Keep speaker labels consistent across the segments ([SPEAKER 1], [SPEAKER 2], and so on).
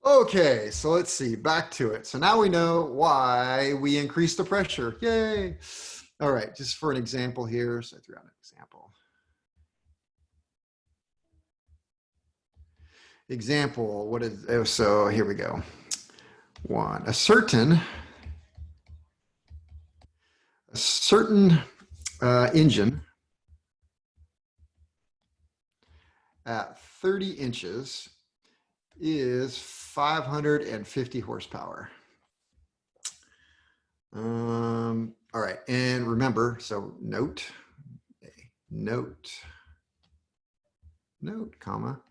[SPEAKER 1] Okay, so let's see, back to it. So now we know why we increase the pressure. Yay. All right, just for an example here. So I threw out an example. Example, what is, oh, so here we go. One, a certain engine at 30 inches is 550 horsepower. All right, and remember, so note, comma,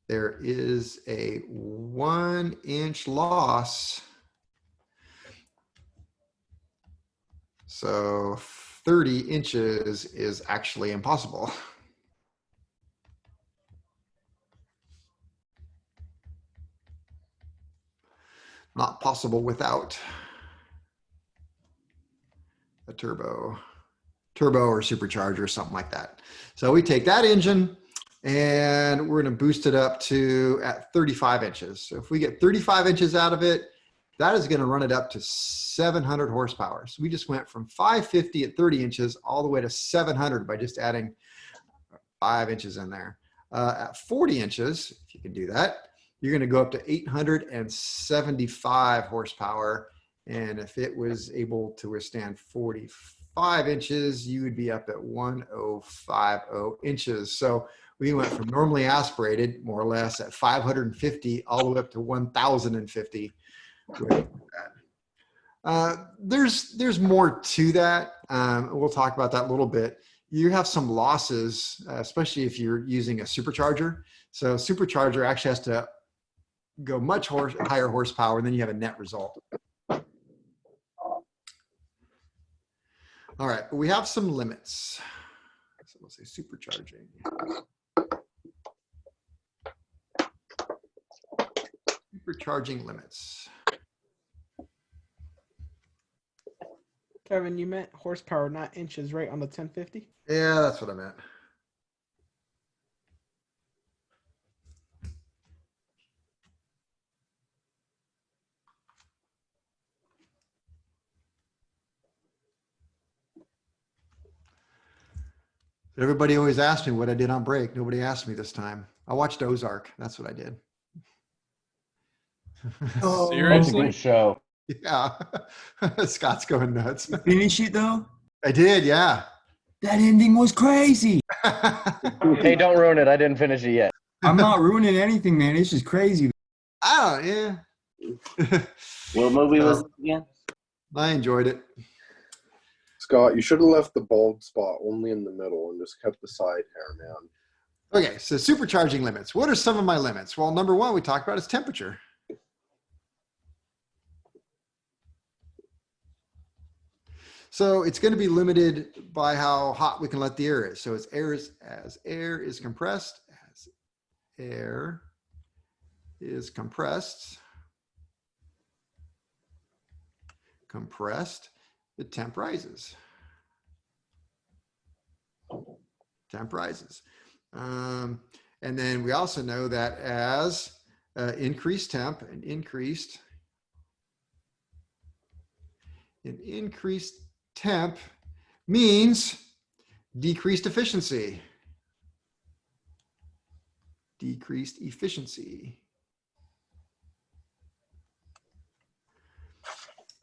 [SPEAKER 1] there is a 1 inch loss. So 30 inches is actually impossible. Not possible without a turbo or supercharger, something like that. So we take that engine and we're going to boost it up to at 35 inches. So if we get 35 inches out of it, that is going to run it up to 700 horsepower. So we just went from 550 at 30 inches all the way to 700 by just adding 5 inches in there. At 40 inches, if you can do that, you're going to go up to 875 horsepower. And if it was able to withstand 45 inches, you would be up at 1050 inches. So we went from normally aspirated, more or less, at 550 all the way up to 1050. There's more to that. We'll talk about that a little bit. You have some losses, especially if you're using a supercharger. So supercharger actually has to go much higher horsepower, and then you have a net result. All right, but we have some limits. So we'll say supercharging. Supercharging limits.
[SPEAKER 2] Kevin, you meant horsepower, not inches, right, on the 1050?
[SPEAKER 1] Yeah, that's what I meant. Everybody always asks me what I did on break. Nobody asked me this time. I watched Ozark. That's what I did.
[SPEAKER 3] Oh,
[SPEAKER 4] Seriously?
[SPEAKER 3] that's a good show.
[SPEAKER 1] Yeah. Scott's going nuts.
[SPEAKER 5] You finish it though?
[SPEAKER 1] I did, yeah.
[SPEAKER 5] That ending was crazy.
[SPEAKER 3] Hey, don't ruin it. I didn't finish it yet.
[SPEAKER 5] I'm not ruining anything, man. It's just crazy.
[SPEAKER 1] Yeah.
[SPEAKER 6] What movie was it again?
[SPEAKER 1] I enjoyed it.
[SPEAKER 7] Scott, you should have left the bald spot only in the middle and just kept the side hair, man.
[SPEAKER 1] Okay, so supercharging limits. What are some of my limits? Well, number one we talked about is temperature. So it's going to be limited by how hot we can let the air is. So as air is compressed, the temp rises. And then we also know that as increased temp and increased temp means decreased efficiency.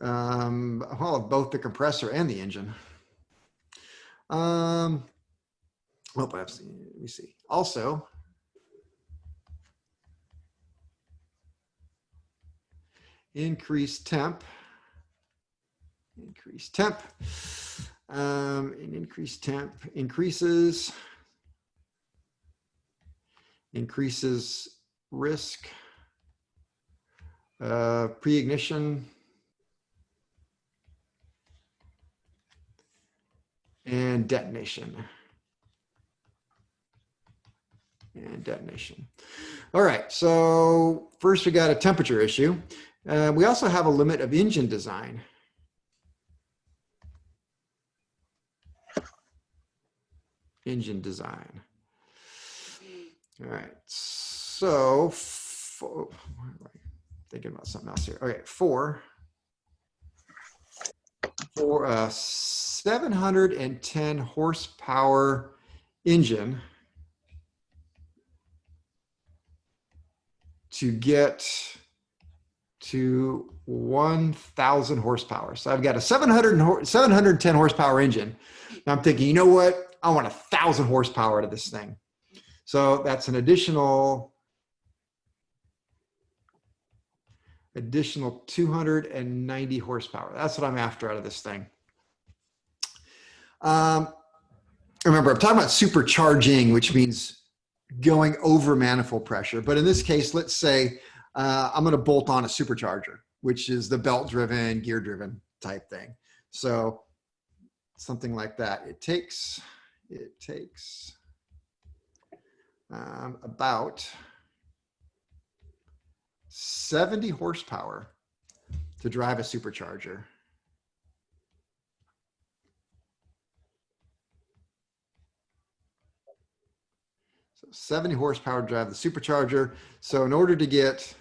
[SPEAKER 1] Well, both the compressor and the engine. Let me see. Also, increased temp, and increased temp increases risk, pre-ignition, and detonation. All right, so first we got a temperature issue. We also have a limit of engine design. All right, so thinking about something else here. Okay, for a 710 horsepower engine to get to 1,000 horsepower. So I've got a 710 horsepower engine. And I'm thinking, you know what? I want 1,000 horsepower out of this thing. So that's an additional 290 horsepower. That's what I'm after out of this thing. Remember, I'm talking about supercharging, which means going over manifold pressure. But in this case, let's say I'm going to bolt on a supercharger, which is the belt-driven, gear-driven type thing. So something like that. It takes about 70 horsepower to drive a supercharger. So 70 horsepower to drive the supercharger. So in order to get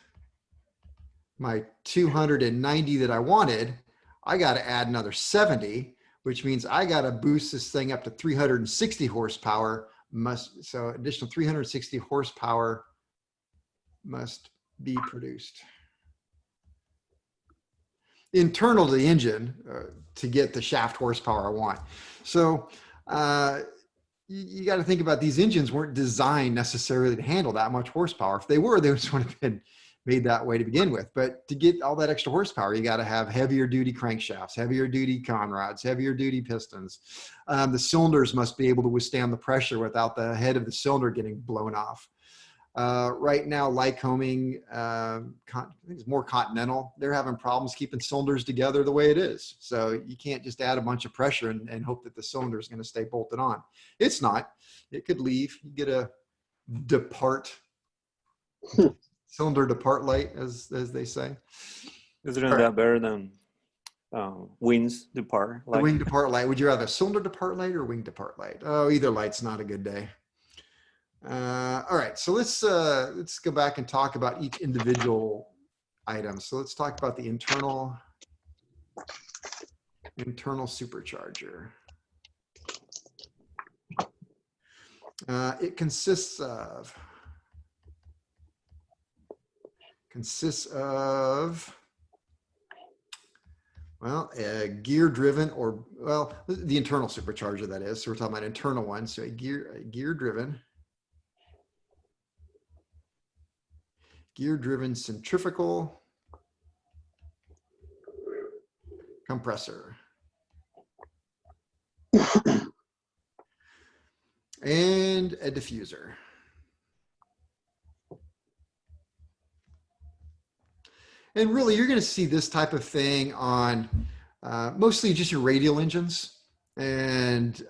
[SPEAKER 1] my 290 that I wanted, I got to add another 70, which means I got to boost this thing up to 360 horsepower. So additional 360 horsepower must be produced internal to the engine to get the shaft horsepower I want. So you got to think about, these engines weren't designed necessarily to handle that much horsepower. If they were, they just wouldn't have been made that way to begin with. But to get all that extra horsepower, you got to have heavier duty crankshafts, heavier duty conrods, heavier duty pistons. The cylinders must be able to withstand the pressure without the head of the cylinder getting blown off. Right now, Lycoming, I think it's more Continental. They're having problems keeping cylinders together the way it is. So you can't just add a bunch of pressure and hope that the cylinder is going to stay bolted on. It's not. It could leave. You get a cylinder depart light, as they say.
[SPEAKER 4] Isn't that better than wings depart light?
[SPEAKER 1] The wing depart light. Would you rather cylinder depart light or wing depart light? Oh, either light's not a good day. All right, so let's go back and talk about each individual item. So let's talk about the internal supercharger. It consists of well, a gear-driven, or well, the internal supercharger, that is. So we're talking about internal one. So a gear-driven centrifugal compressor and a diffuser. And really, you're going to see this type of thing on mostly just your radial engines and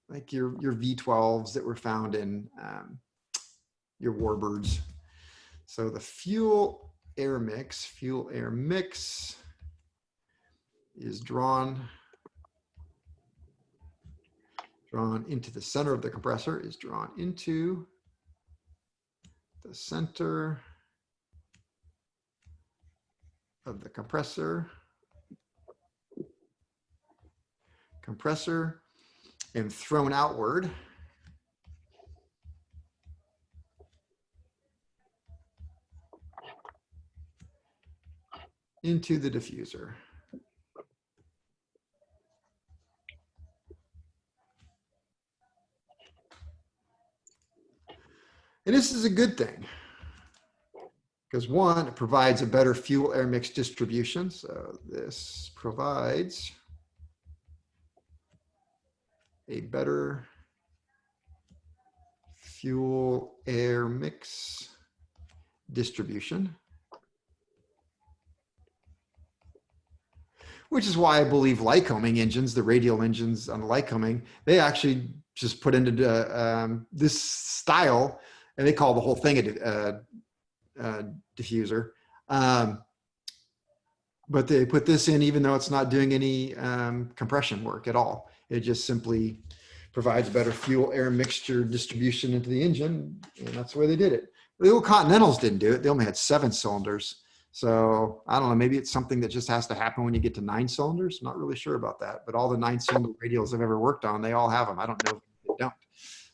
[SPEAKER 1] like your V12s that were found in your Warbirds. So the fuel air mix is drawn into the center of the compressor, is drawn into the center of the compressor, and thrown outward into the diffuser. And this is a good thing, because one, it provides a better fuel air mix distribution. So this provides a better fuel air mix distribution, which is why I believe Lycoming engines, the radial engines on the Lycoming, they actually just put into this style, and they call the whole thing a diffuser. But they put this in even though it's not doing any compression work at all. It just simply provides better fuel air mixture distribution into the engine, and that's the way they did it. The old Continentals didn't do it. They only had 7 cylinders. So I don't know, maybe it's something that just has to happen when you get to 9 cylinders. I'm not really sure about that, but all the 9-cylinder radials I've ever worked on, they all have them. I don't know if they don't.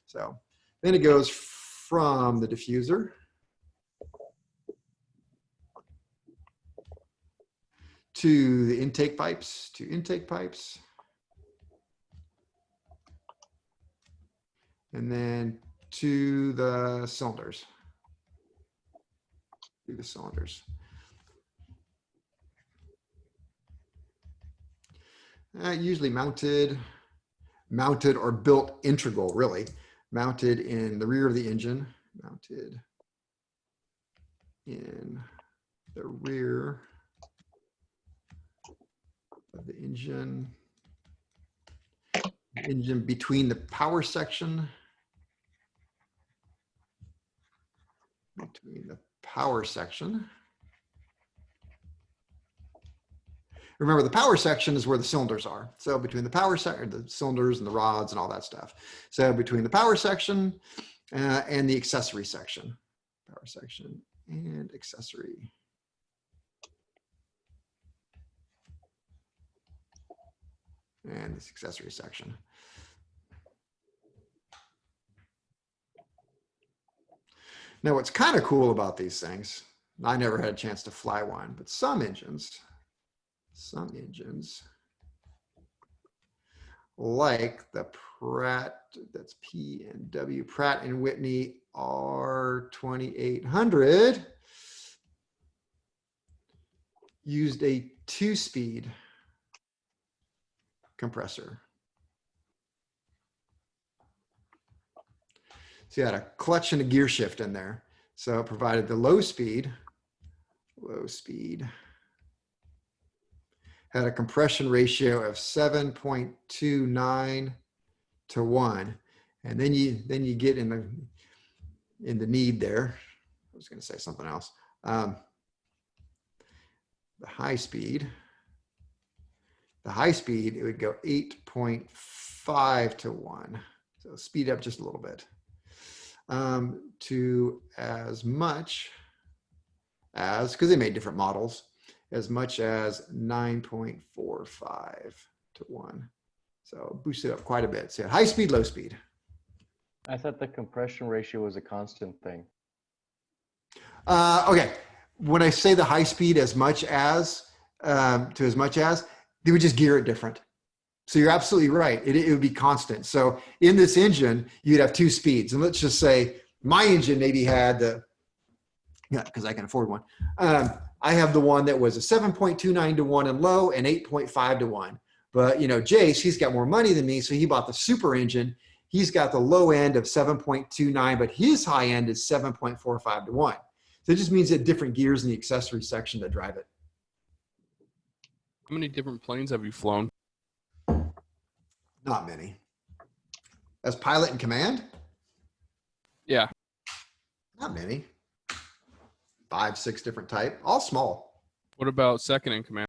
[SPEAKER 1] So then it goes from the diffuser to the intake pipes, and then to the cylinders. Usually mounted or built integral, really. Mounted in the rear of the engine, mounted in the rear of the engine between the power section, Remember, the power section is where the cylinders are. So between the power section, the cylinders and the rods and all that stuff. So between the power section and the accessory section. Power section and accessory. And this accessory section. Now, what's kind of cool about these things, I never had a chance to fly one, but some engines like the Pratt, that's P&W, Pratt and Whitney R2800, used a 2-speed compressor. So you had a clutch and a gear shift in there. So it provided the low speed, had a compression ratio of 7.29 to 1. And then you get in the need there. I was going to say something else. The high speed, it would go 8.5 to 1. So speed up just a little bit. To as much as, because they made different models, as much as 9.45 to 1. So boosted up quite a bit. So high speed, low speed.
[SPEAKER 3] I thought the compression ratio was a constant thing.
[SPEAKER 1] Okay. When I say the high speed as much as, to as much as, they would just gear it different. So you're absolutely right. It would be constant. So in this engine, you'd have 2 speeds. And let's just say my engine maybe had the, because I can afford one. I have the one that was a 7.29 to 1 in low and 8.5 to 1. But Jace, he's got more money than me, so he bought the super engine. He's got the low end of 7.29, but his high end is 7.45 to 1. So it just means that different gears in the accessory section that drive it.
[SPEAKER 8] How many different planes have you flown?
[SPEAKER 1] Not many. As pilot in command?
[SPEAKER 8] Yeah.
[SPEAKER 1] Not many. 5, 6 different type, all small.
[SPEAKER 8] What about second in command?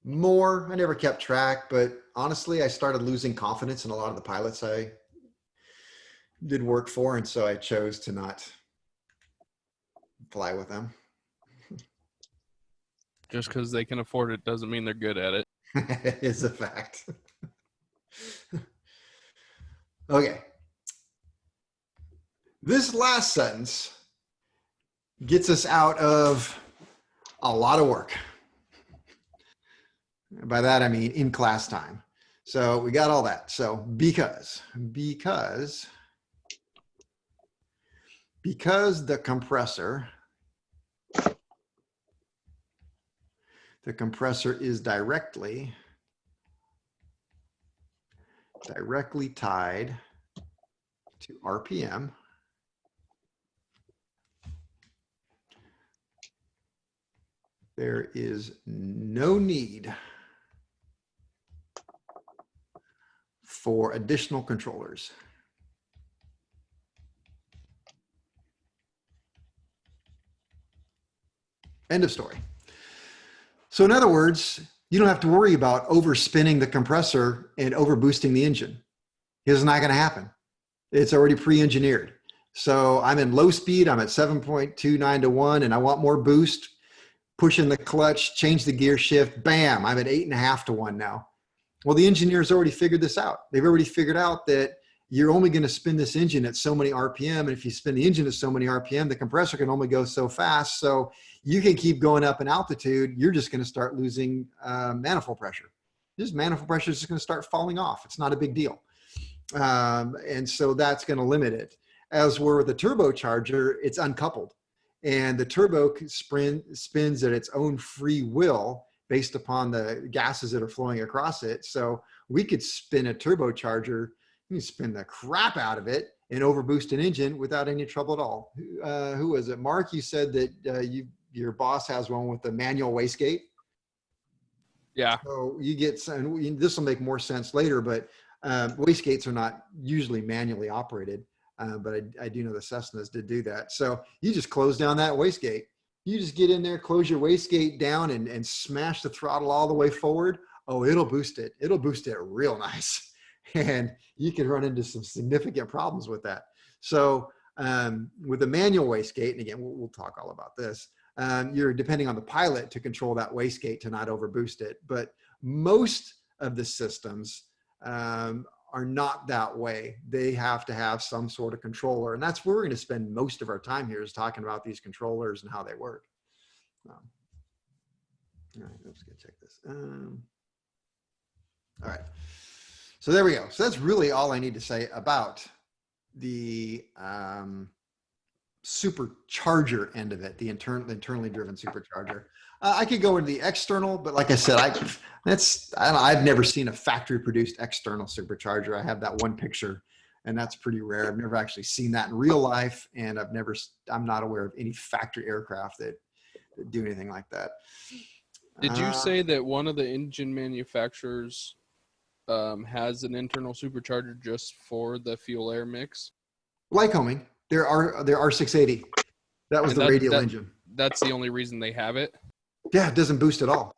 [SPEAKER 1] More. I never kept track, but honestly, I started losing confidence in a lot of the pilots I did work for, and so I chose to not fly with them.
[SPEAKER 8] Just because they can afford it doesn't mean they're good at it.
[SPEAKER 1] It is a fact. Okay. This last sentence gets us out of a lot of work. By that, I mean in class time. So we got all that. So because the compressor is directly tied to RPM, there is no need for additional controllers. End of story. So in other words, you don't have to worry about overspinning the compressor and overboosting the engine. It's not going to happen. It's already pre-engineered. So I'm in low speed, I'm at 7.29 to 1, and I want more boost, push in the clutch, change the gear shift, bam, I'm at 8.5 to 1 now. Well, the engineers already figured this out. They've already figured out that you're only going to spin this engine at so many RPM. And if you spin the engine at so many RPM, the compressor can only go so fast. So you can keep going up in altitude. You're just going to start losing manifold pressure. This manifold pressure is just going to start falling off. It's not a big deal. And so that's going to limit it. As we're with the turbocharger, it's uncoupled. And the turbo spins at its own free will based upon the gases that are flowing across it. So we could spin a turbocharger, you can spin the crap out of it and overboost an engine without any trouble at all. Who was it? Mark, you said that your boss has one with the manual wastegate.
[SPEAKER 8] Yeah.
[SPEAKER 1] So you get some, this will make more sense later, but wastegates are not usually manually operated. But I do know the Cessnas did do that. So you just close down that wastegate. You just get in there, close your wastegate down and smash the throttle all the way forward. Oh, it'll boost it. It'll boost it real nice. And you can run into some significant problems with that. So with the manual wastegate, and again, we'll talk all about this, you're depending on the pilot to control that wastegate to not overboost it. But most of the systems are not that way. They have to have some sort of controller. And that's where we're going to spend most of our time here, is talking about these controllers and how they work. All right, let's go check this. All right. So there we go. So that's really all I need to say about the supercharger end of it, the internally driven supercharger. I could go into the external, but like I said, I've never seen a factory produced external supercharger. I have that one picture, and that's pretty rare. I've never actually seen that in real life, and I'm not aware of any factory aircraft that do anything like that.
[SPEAKER 8] Did you say that one of the engine manufacturers has an internal supercharger just for the fuel air mix?
[SPEAKER 1] Lycoming, there are 680. That was the radial engine.
[SPEAKER 8] That's the only reason they have it?
[SPEAKER 1] Yeah, it doesn't boost at all.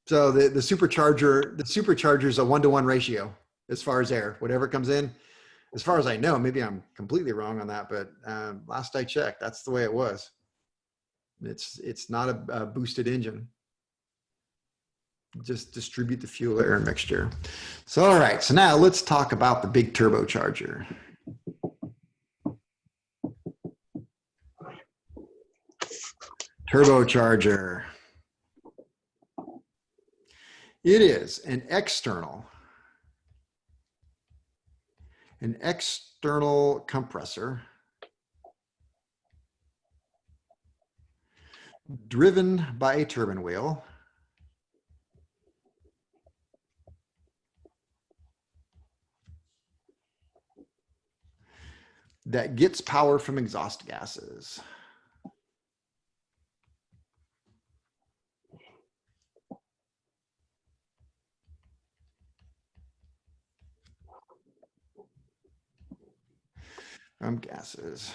[SPEAKER 1] So the supercharger is a 1-to-1 ratio as far as air. Whatever comes in, as far as I know, maybe I'm completely wrong on that, but last I checked, that's the way it was. It's not a boosted engine. Just distribute the fuel air mixture. So all right, so now let's talk about the big turbocharger. Turbocharger. It is an external compressor driven by a turbine wheel that gets power from exhaust gases. From gases.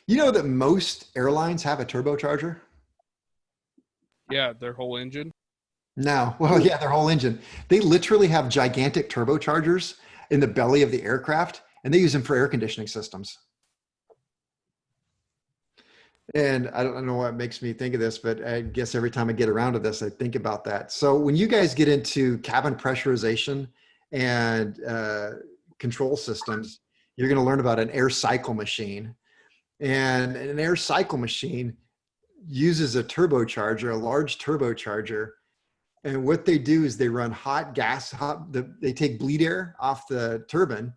[SPEAKER 1] You know that most airlines have a turbocharger?
[SPEAKER 8] Yeah, their whole engine.
[SPEAKER 1] No, well, yeah, their whole engine. They literally have gigantic turbochargers in the belly of the aircraft, and they use them for air conditioning systems. And I don't know what makes me think of this, but I guess every time I get around to this, I think about that. So when you guys get into cabin pressurization and control systems, you're going to learn about an air cycle machine. And an air cycle machine uses a turbocharger, a large turbocharger. And what they do is they run hot gas, they take bleed air off the turbine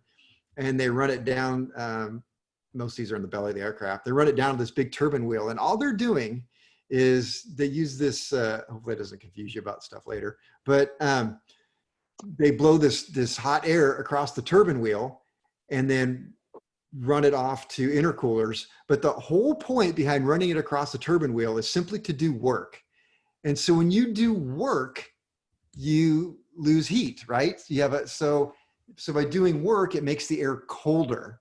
[SPEAKER 1] and they run it down. Most of these are in the belly of the aircraft. They run it down to this big turbine wheel. And all they're doing is they use this, hopefully it doesn't confuse you about stuff later, but they blow this hot air across the turbine wheel and then run it off to intercoolers. But the whole point behind running it across the turbine wheel is simply to do work. And so when you do work, you lose heat, right? You have so by doing work, it makes the air colder.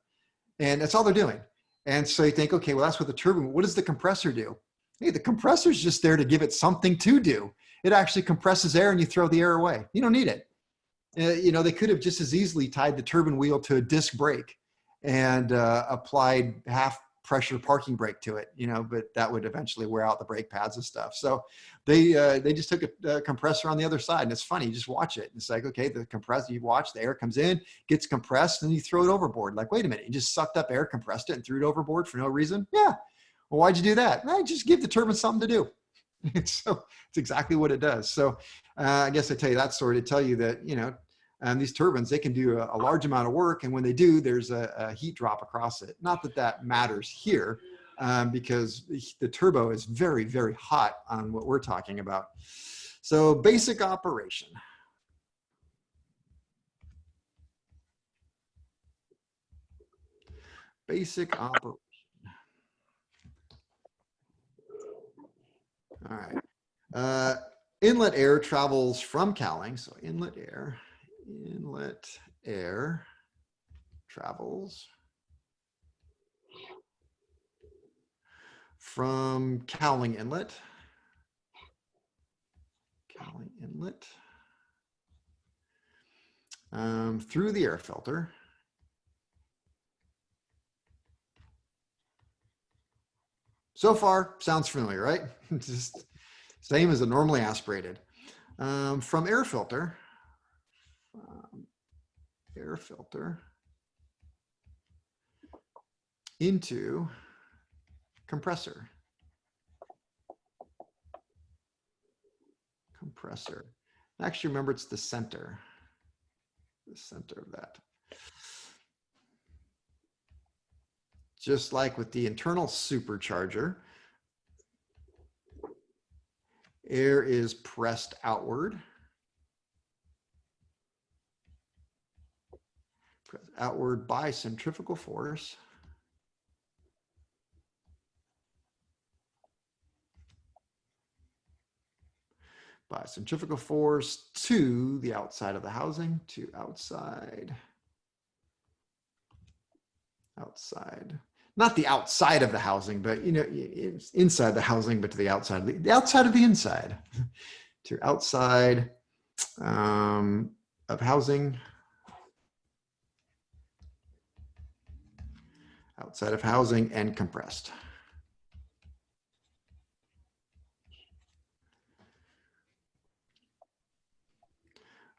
[SPEAKER 1] And that's all they're doing. And so you think, okay, well, that's what the turbine, what does the compressor do? Hey, the compressor's just there to give it something to do. It actually compresses air and you throw the air away. You don't need it. You know, they could have just as easily tied the turbine wheel to a disc brake and applied half pressure parking brake to it, you know, but that would eventually wear out the brake pads and stuff. So they just took a compressor on the other side, and it's funny. You just watch it. It's like, okay, the compressor, you watch, the air comes in, gets compressed, and you throw it overboard. Like, wait a minute, you just sucked up air, compressed it, and threw it overboard for no reason? Yeah. Well, why'd you do that? Well, just give the turbine something to do. So it's exactly what it does. So I guess I tell you that story to tell you that, you know, these turbines, they can do a large amount of work. And when they do, there's a heat drop across it. Not that that matters here, because the turbo is very, very hot on what we're talking about. So basic operation. Basic operation. All right. Inlet air travels from cowling. So inlet air travels from cowling inlet, through the air filter, so far sounds familiar, right? Just same as a normally aspirated. From air filter into compressor. Actually, remember, it's the center of that. Just like with the internal supercharger, air is pressed outward. Outward by centrifugal force. By centrifugal force to the outside of the housing, to outside. Not the outside of the housing, but, you know, it's inside the housing, but to the outside of the inside. To outside of housing. Outside of housing and compressed.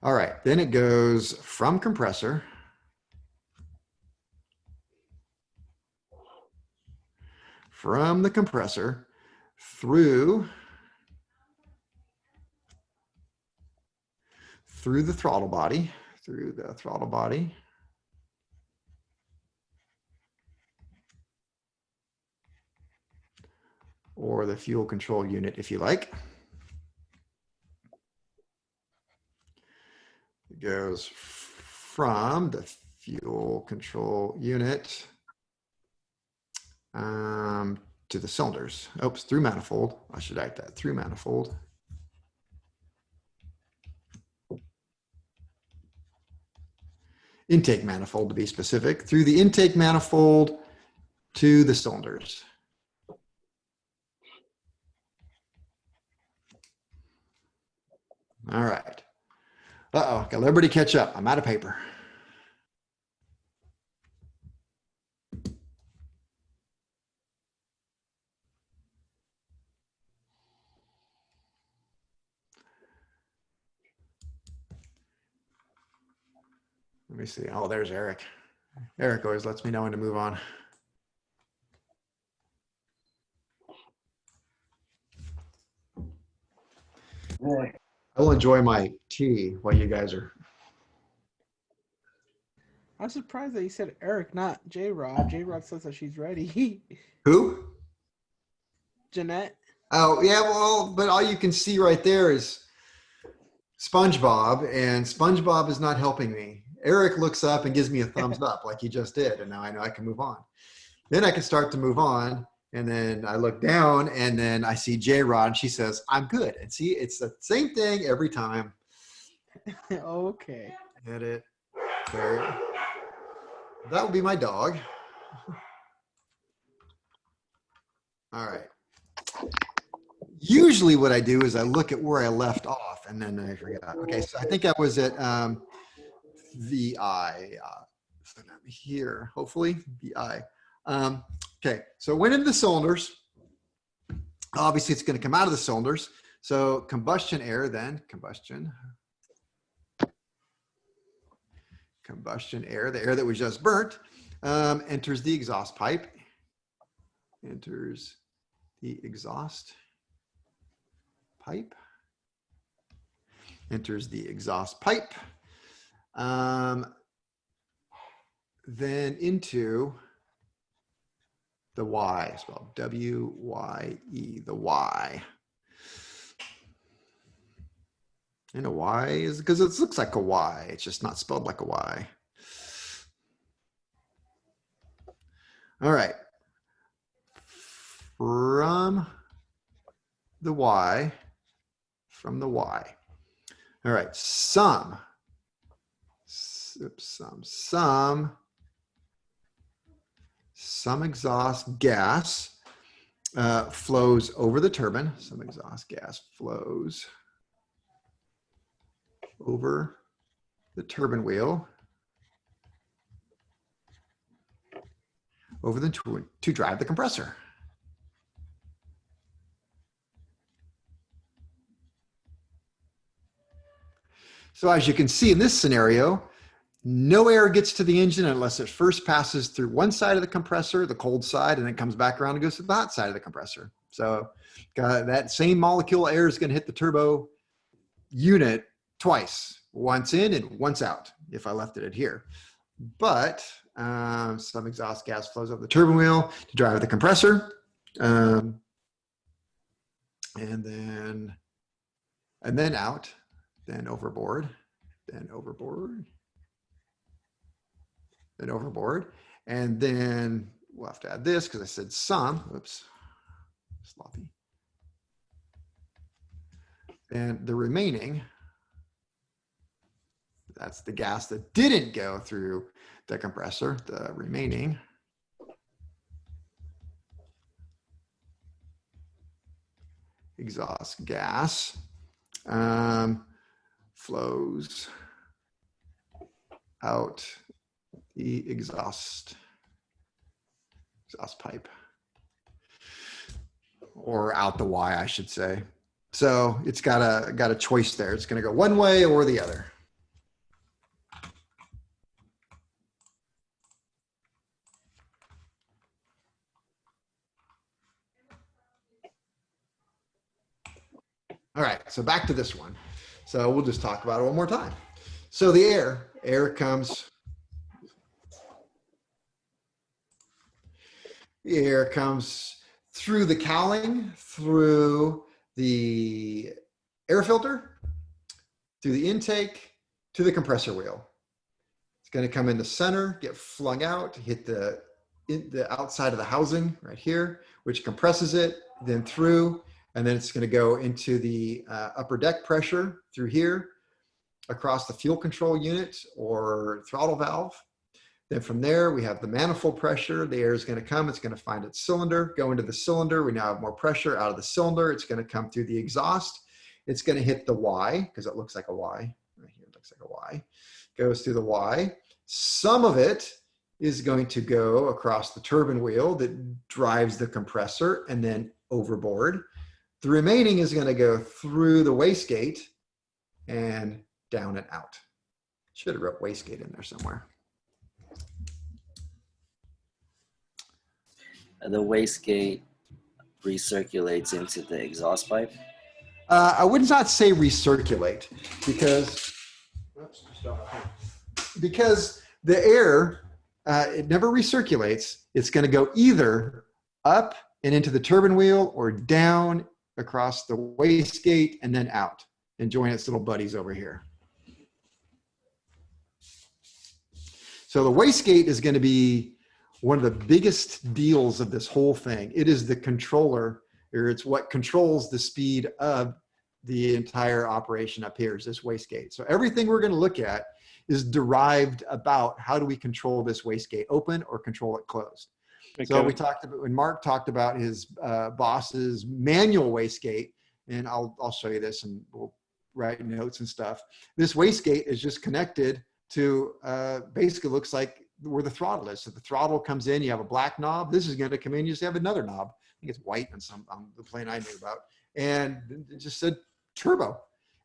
[SPEAKER 1] All right, then it goes from compressor through the throttle body, or the fuel control unit, if you like. It goes from the fuel control unit to the cylinders. Oops, through manifold. I should write that, through manifold. Intake manifold, to be specific. Through the intake manifold to the cylinders. All right. Uh-oh, got everybody catch up. I'm out of paper. Let me see. Oh, there's Eric. Eric always lets me know when to move on.
[SPEAKER 6] Boy.
[SPEAKER 1] I will enjoy my tea while you guys are.
[SPEAKER 2] I'm surprised that you said Eric, not J-Rod. J-Rod says that she's ready.
[SPEAKER 1] Who?
[SPEAKER 2] Jeanette.
[SPEAKER 1] Oh, yeah, well, but all you can see right there is SpongeBob, and SpongeBob is not helping me. Eric looks up and gives me a thumbs up like he just did, and now I know I can move on. Then I can start to move on, and then I look down, and then I see J-Rod, and she says, I'm good. And see, it's the same thing every time.
[SPEAKER 2] Okay.
[SPEAKER 1] Get it? There. That would be my dog. All right. Usually what I do is I look at where I left off, and then I forget. Okay, so I think I was at VI. Here, hopefully, VI. Okay, so it went into the cylinders. Obviously, it's going to come out of the cylinders. So combustion air then, combustion air, the air that we just burnt, enters the exhaust pipe, enters the exhaust pipe, enters the exhaust pipe, then into the Y, spelled W-Y-E, the Y. And a Y is because it looks like a Y. It's just not spelled like a Y. All right. From the Y. All right. Some exhaust gas flows over the turbine. Some exhaust gas flows over the turbine wheel, over the to drive the compressor. So as you can see in this scenario, no air gets to the engine unless it first passes through one side of the compressor, the cold side, and then comes back around and goes to the hot side of the compressor. So that same molecule of air is going to hit the turbo unit twice, once in and once out, if I left it at here. But some exhaust gas flows over the turbine wheel to drive the compressor. And then out, then overboard, then overboard, then overboard. And then we'll have to add this because I said some, oops, sloppy. And the remaining, that's the gas that didn't go through the compressor, the remaining exhaust gas flows out the exhaust pipe, or out the Y, I should say. So it's got a choice there. It's going to go one way or the other. All right, so back to this one. So we'll just talk about it one more time. So the air comes through the cowling, through the air filter, through the intake, to the compressor wheel. It's going to come in the center, get flung out, hit the outside of the housing right here, which compresses it, then through, and then it's going to go into the upper deck pressure through here, across the fuel control unit or throttle valve. Then from there, we have the manifold pressure. The air is going to come. It's going to find its cylinder, go into the cylinder. We now have more pressure out of the cylinder. It's going to come through the exhaust. It's going to hit the Y, because it looks like a Y. Right here, it looks like a Y. Goes through the Y. Some of it is going to go across the turbine wheel that drives the compressor and then overboard. The remaining is going to go through the wastegate and down and out. Should have wrote wastegate in there somewhere.
[SPEAKER 6] The wastegate recirculates into the exhaust pipe.
[SPEAKER 1] I would not say recirculate because the air, it never recirculates. It's going to go either up and into the turbine wheel or down across the wastegate and then out and join its little buddies over here. So the wastegate is going to be one of the biggest deals of this whole thing. It is the controller, or it's what controls the speed of the entire operation up here, is this wastegate. So everything we're going to look at is derived about how do we control this wastegate open or control it closed.
[SPEAKER 4] Okay.
[SPEAKER 1] So we talked about, when Mark talked about his boss's manual wastegate, and I'll show you this and we'll write notes and stuff. This wastegate is just connected to basically looks like where the throttle is. So the throttle comes in, you have a black knob. This is going to come in, you just have another knob. I think it's white on the plane I knew about. And it just said turbo.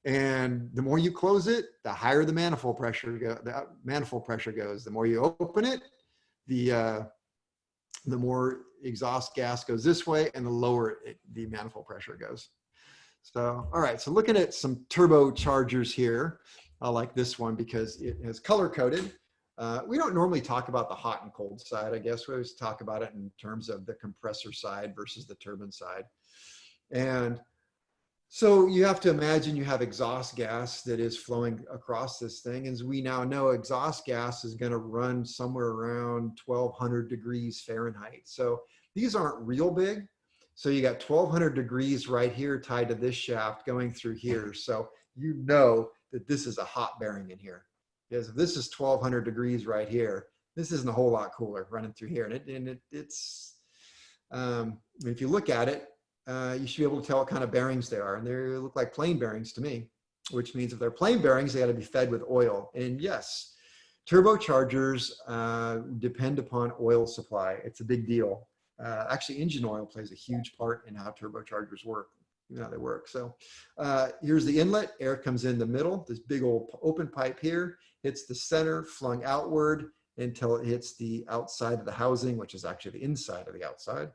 [SPEAKER 1] And the more you close it, the higher the manifold pressure goes. The more you open it, the more exhaust gas goes this way, and the lower the manifold pressure goes. So, all right, so looking at some turbochargers here, I like this one because it is color coded. We don't normally talk about the hot and cold side. I guess we always talk about it in terms of the compressor side versus the turbine side. And so you have to imagine you have exhaust gas that is flowing across this thing. As we now know, exhaust gas is going to run somewhere around 1200 degrees Fahrenheit. So these aren't real big. So you got 1200 degrees right here tied to this shaft going through here. So you know that this is a hot bearing in here. Because if this is 1200 degrees right here, this isn't a whole lot cooler running through here. And it's if you look at it, you should be able to tell what kind of bearings they are. And they look like plain bearings to me, which means if they're plain bearings, they got to be fed with oil. And yes, turbochargers depend upon oil supply. It's a big deal. Actually, engine oil plays a huge part in how turbochargers work. You know how they work. So here's the inlet. Air comes in the middle. This big old open pipe here hits the center, flung outward until it hits the outside of the housing, which is actually the inside of the outside,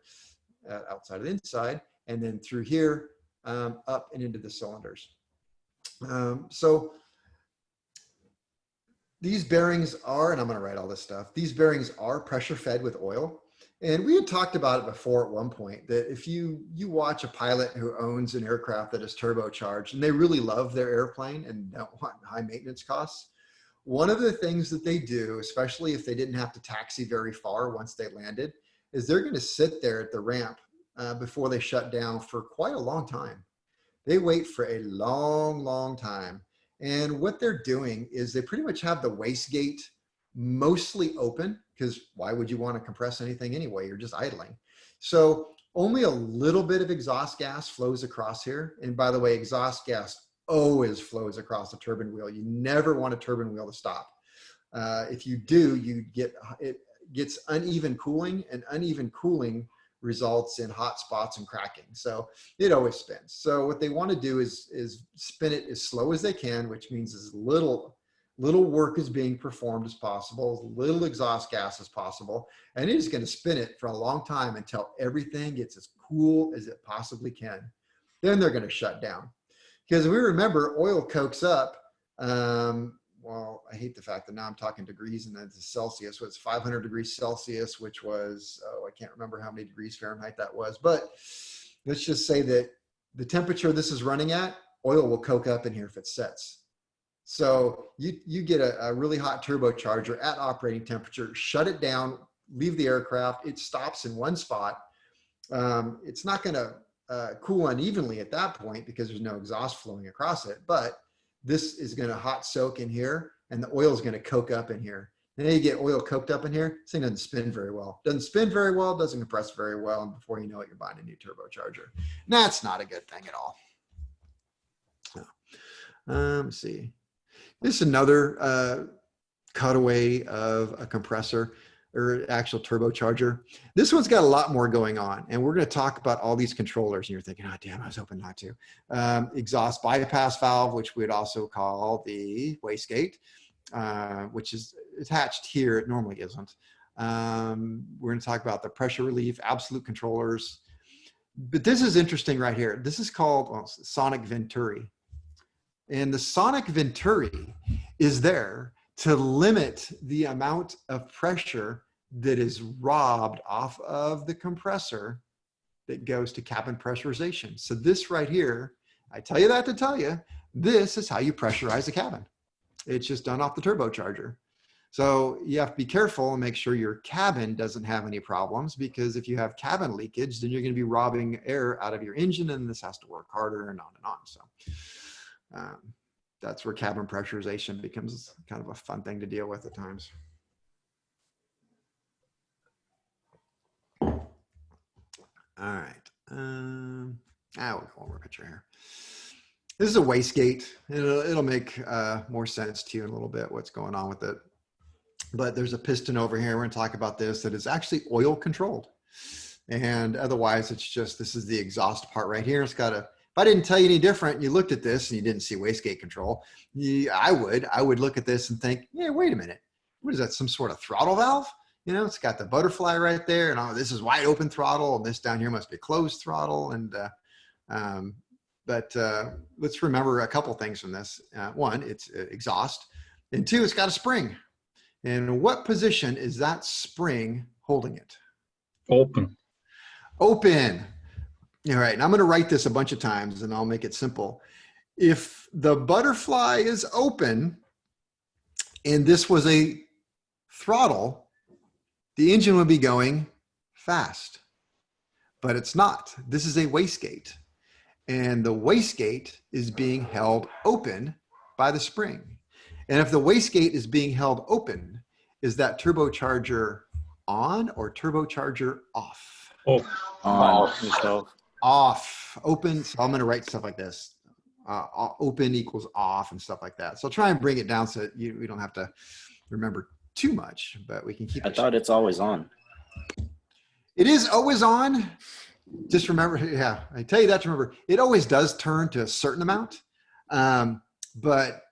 [SPEAKER 1] outside of the inside, and then through here up and into the cylinders. So these bearings are, and I'm going to write all this stuff, these bearings are pressure fed with oil. And we had talked about it before at one point that if you watch a pilot who owns an aircraft that is turbocharged and they really love their airplane and don't want high maintenance costs, one of the things that they do, especially if they didn't have to taxi very far once they landed, is they're going to sit there at the ramp before they shut down for quite a long time. They wait for a long, long time. And what they're doing is they pretty much have the wastegate mostly open, because why would you want to compress anything anyway? You're just idling. So only a little bit of exhaust gas flows across here. And by the way, exhaust gas always flows across a turbine wheel. You never want a turbine wheel to stop. If you do, it gets uneven cooling, and uneven cooling results in hot spots and cracking. So it always spins. So what they want to do is spin it as slow as they can, which means as little work is being performed as possible, as little exhaust gas as possible. And it is going to spin it for a long time until everything gets as cool as it possibly can. Then they're going to shut down. Because we remember oil cokes up. Well, I hate the fact that now I'm talking degrees and that's Celsius. So it's 500 degrees Celsius, which was, I can't remember how many degrees Fahrenheit that was. But let's just say that the temperature this is running at, oil will coke up in here if it sets. So you get a really hot turbocharger at operating temperature, shut it down, leave the aircraft, it stops in one spot. It's not going to cool unevenly at that point because there's no exhaust flowing across it, but this is going to hot soak in here and the oil is going to coke up in here. And then you get oil coked up in here, this thing doesn't spin very well. Doesn't spin very well, doesn't compress very well, and before you know it, you're buying a new turbocharger. And that's not a good thing at all. Let's see. This is another cutaway of a compressor or actual turbocharger. This one's got a lot more going on, and we're going to talk about all these controllers. And you're thinking, oh, damn, I was hoping not to. Exhaust bypass valve, which we'd also call the wastegate, which is attached here. It normally isn't. We're going to talk about the pressure relief, absolute controllers. But this is interesting right here. This is called sonic venturi. And the sonic venturi is there to limit the amount of pressure that is robbed off of the compressor that goes to cabin pressurization. So this right here, I tell you that to tell you, this is how you pressurize the cabin. It's just done off the turbocharger. So you have to be careful and make sure your cabin doesn't have any problems, because if you have cabin leakage, then you're going to be robbing air out of your engine, and this has to work harder and on and on. So that's where cabin pressurization becomes kind of a fun thing to deal with at times. All right. We'll go one more picture here. This is a wastegate. It'll make more sense to you in a little bit what's going on with it. But there's a piston over here. We're going to talk about this that is actually oil controlled. And otherwise, it's just, this is the exhaust part right here. It's got a, if I didn't tell you any different, you looked at this and you didn't see wastegate control, I would look at this and think, yeah, wait a minute. What is that? Some sort of throttle valve? You know, it's got the butterfly right there, and oh, this is wide open throttle, and this down here must be closed throttle. And let's remember a couple things from this. One, it's exhaust, and two, it's got a spring. And what position is that spring holding it?
[SPEAKER 9] Open.
[SPEAKER 1] Open. All right, and I'm going to write this a bunch of times, and I'll make it simple. If the butterfly is open, and this was a throttle, the engine would be going fast, but it's not. This is a wastegate, and the wastegate is being held open by the spring. And if the wastegate is being held open, is that turbocharger on or turbocharger off?
[SPEAKER 9] Off.
[SPEAKER 1] Off. Open. So I'm going to write stuff like this. Open equals off and stuff like that. So try and bring it down so that we don't have to remember too much, but we can keep it.
[SPEAKER 6] I thought it's always on.
[SPEAKER 1] It is always on. Just remember, yeah, I tell you that to remember. It always does turn to a certain amount, but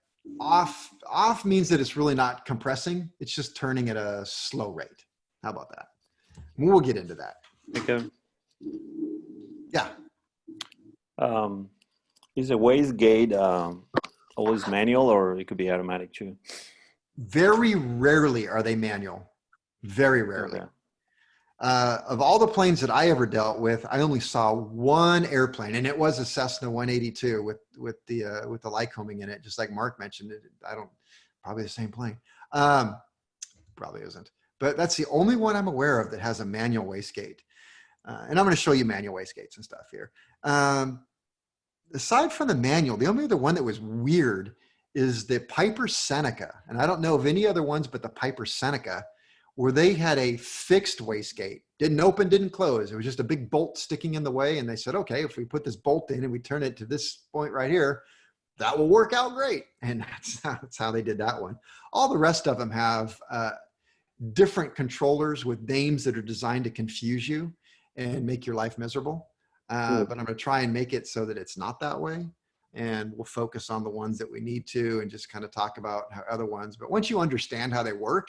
[SPEAKER 1] off means that it's really not compressing. It's just turning at a slow rate. How about that? We'll get into that.
[SPEAKER 4] Okay.
[SPEAKER 1] Yeah.
[SPEAKER 4] Is a wastegate always manual, or it could be automatic too?
[SPEAKER 1] Very rarely are they manual. Very rarely.
[SPEAKER 4] Okay.
[SPEAKER 1] Of all the planes that I ever dealt with, I only saw one airplane, and it was a Cessna 182 with the Lycoming in it, just like Mark mentioned. Probably the same plane. Probably isn't. But that's the only one I'm aware of that has a manual wastegate. And I'm going to show you manual wastegates and stuff here. Aside from the manual, the only other one that was weird is the Piper Seneca. And I don't know of any other ones but the Piper Seneca, where they had a fixed wastegate. Didn't open, didn't close. It was just a big bolt sticking in the way. And they said, okay, if we put this bolt in and we turn it to this point right here, that will work out great. And that's how they did that one. All the rest of them have different controllers with names that are designed to confuse you and make your life miserable. But I'm going to try and make it so that it's not that way. And we'll focus on the ones that we need to and just kind of talk about how other ones. But once you understand how they work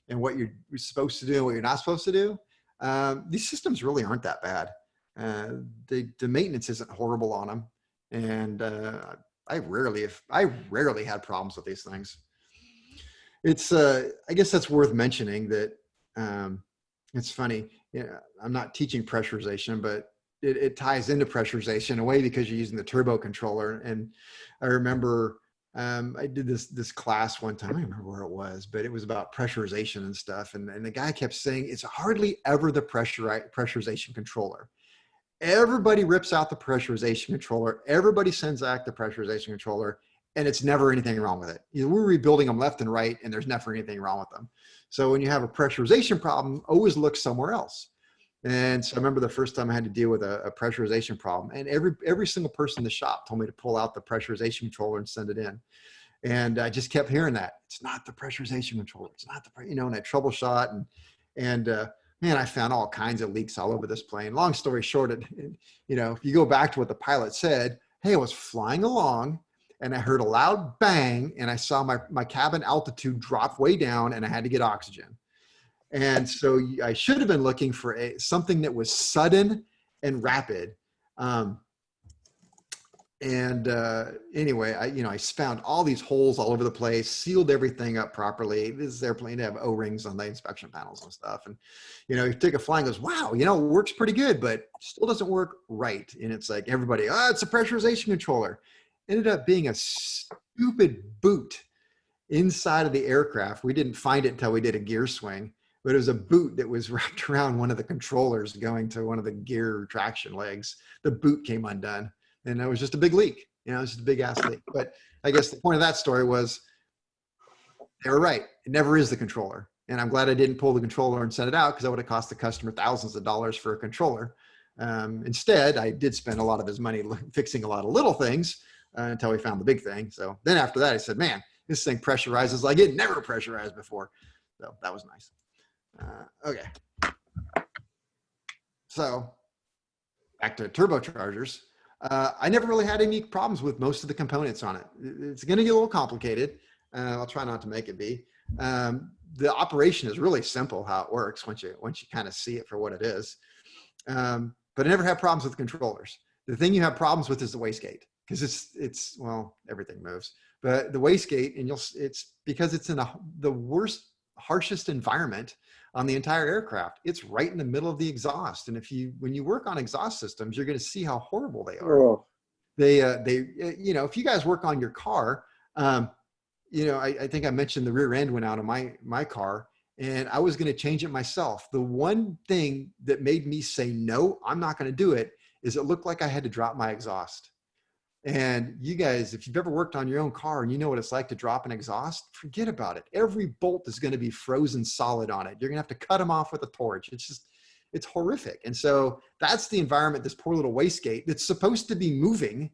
[SPEAKER 1] and what you're supposed to do and what you're not supposed to do, these systems really aren't that bad. The maintenance isn't horrible on them. And I rarely had problems with these things. It's I guess that's worth mentioning that it's funny. Yeah, I'm not teaching pressurization, but it ties into pressurization in a way because you're using the turbo controller. And I remember I did this class one time. I don't remember where it was, but it was about pressurization and stuff. And the guy kept saying it's hardly ever the pressurization controller. Everybody rips out the pressurization controller. Everybody sends back the pressurization controller, and it's never anything wrong with it. We're rebuilding them left and right, and there's never anything wrong with them. So when you have a pressurization problem, always look somewhere else. And so I remember the first time I had to deal with a pressurization problem, and every single person in the shop told me to pull out the pressurization controller and send it in. And I just kept hearing that. It's not the pressurization controller. It's not the, and I troubleshot and man, I found all kinds of leaks all over this plane. Long story short, if you go back to what the pilot said, hey, I was flying along and I heard a loud bang and I saw my cabin altitude drop way down and I had to get oxygen. And so I should have been looking for something that was sudden and rapid. Anyway, I found all these holes all over the place, sealed everything up properly. This airplane have O-rings on the inspection panels and stuff. And, you take a fly and goes, wow, it works pretty good, but still doesn't work right. And it's like everybody, it's a pressurization controller. Ended up being a stupid boot inside of the aircraft. We didn't find it until we did a gear swing, but it was a boot that was wrapped around one of the controllers going to one of the gear traction legs. The boot came undone. And it was just a big leak. It was just a big ass leak. But I guess the point of that story was they were right. It never is the controller. And I'm glad I didn't pull the controller and send it out because that would have cost the customer thousands of dollars for a controller. Instead, I did spend a lot of his money fixing a lot of little things until we found the big thing. So then after that, I said, man, this thing pressurizes like it never pressurized before. So that was nice. Okay. So back to turbochargers. I never really had any problems with most of the components on it. It's going to get a little complicated. I'll try not to make it be. The operation is really simple how it works once you kind of see it for what it is. But I never had problems with controllers. The thing you have problems with is the wastegate, because it's well, everything moves, but the wastegate, and it's because it's in the worst, harshest environment on the entire aircraft. It's right in the middle of the exhaust. And when you work on exhaust systems, you're going to see how horrible they are.
[SPEAKER 7] Oh,
[SPEAKER 1] They, if you guys work on your car, I think I mentioned the rear end went out of my car, and I was going to change it myself. The one thing that made me say, no, I'm not going to do it, is it looked like I had to drop my exhaust. And you guys, if you've ever worked on your own car and you know what it's like to drop an exhaust, forget about it. Every bolt is going to be frozen solid on it. You're going to have to cut them off with a torch. It's horrific. And so that's the environment this poor little wastegate that's supposed to be moving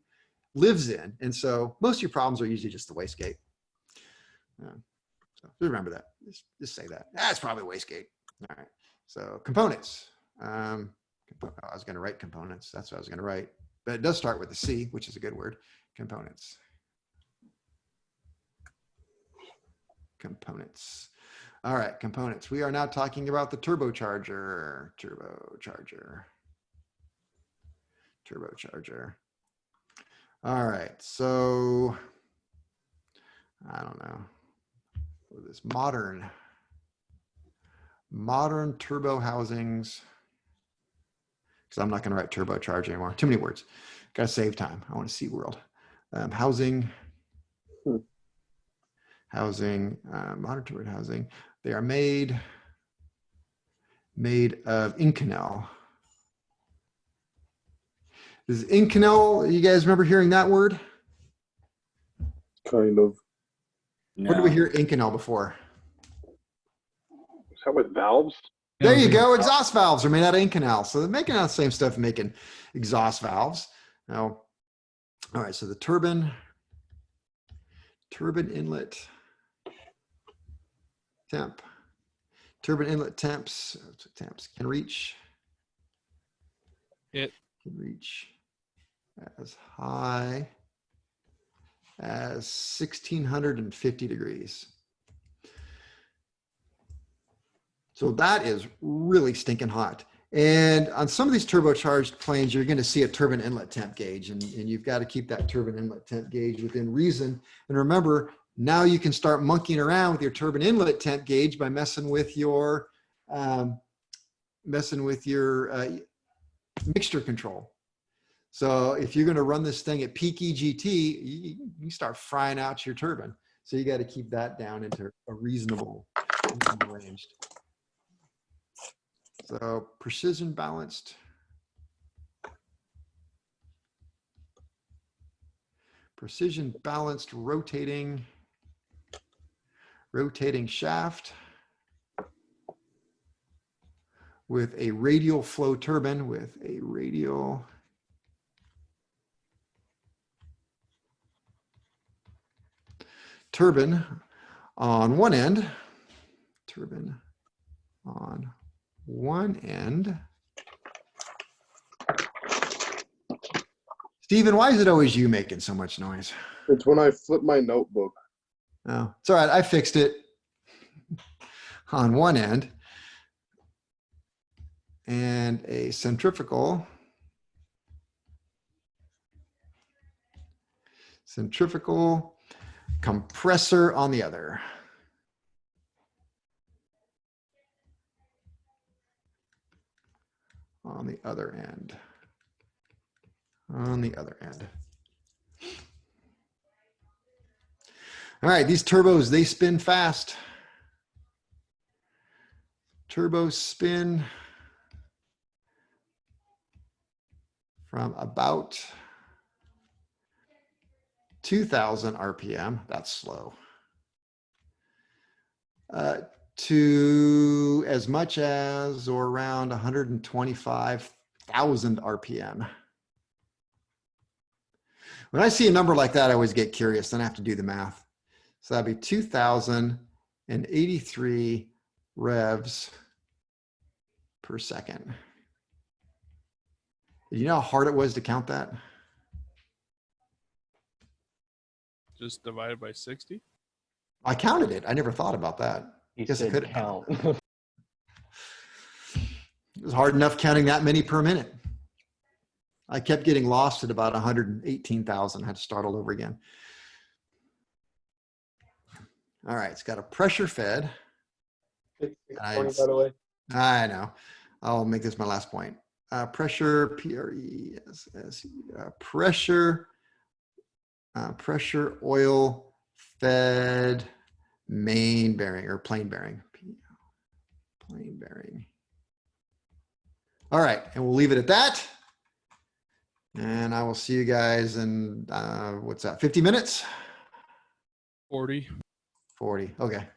[SPEAKER 1] lives in. And so most of your problems are usually just the wastegate. So remember that. Just say that. That's probably wastegate. All right. So components. I was going to write components. That's what I was going to write. But it does start with a C, which is a good word. Components. Components. All right, components. We are now talking about the turbocharger. Turbocharger. All right, so I don't know. This modern turbo housings. Because I'm not going to write turbocharger anymore. Too many words. Got to save time. I want to see world. Housing. Modern turbo housing. They are made of Inconel. Is Inconel, you guys remember hearing that word?
[SPEAKER 7] kind of.
[SPEAKER 1] Where did we hear Inconel before?
[SPEAKER 9] Is that with valves?
[SPEAKER 1] There you go. Exhaust valves are made out of Inconel. So they're making out the same stuff, making exhaust valves. Now, all right. So the turbine inlet temp, turbine inlet temps can reach as high as 1650 degrees. So that is really stinking hot. And on some of these turbocharged planes, you're going to see a turbine inlet temp gauge, and you've got to keep that turbine inlet temp gauge within reason. And remember, now you can start monkeying around with your turbine inlet temp gauge by messing with your mixture control. So if you're going to run this thing at peak EGT, you start frying out your turbine. So you got to keep that down into a reasonable range. So precision balanced rotating shaft with a radial flow turbine on one end, Stephen, why is it always you making so much noise?
[SPEAKER 7] It's when I flip my notebook.
[SPEAKER 1] Oh, it's all right. I fixed it on one end, and a centrifugal compressor on the other. On the other end. All right, these turbos, they spin fast. Turbos spin from about 2,000 RPM, that's slow, to as much as or around 125,000 RPM. When I see a number like that, I always get curious. Then I have to do the math. So that'd be 2,083 revs per second. Do you know how hard it was to count that?
[SPEAKER 8] Just divided by 60.
[SPEAKER 1] I counted it. I never thought about that.
[SPEAKER 3] He
[SPEAKER 1] Guess I
[SPEAKER 3] said
[SPEAKER 1] could
[SPEAKER 3] count.
[SPEAKER 1] It was hard enough counting that many per minute. I kept getting lost at about 118,000. I had to start all over again. All right, it's got a pressure fed.
[SPEAKER 10] By the way.
[SPEAKER 1] I know. I'll make this my last point. Pressure, P-R-E-S-S, pressure oil fed main bearing or plain bearing. Plain bearing. All right, and we'll leave it at that. And I will see you guys in, what's that, 50 minutes?
[SPEAKER 8] 40.
[SPEAKER 1] 40, okay.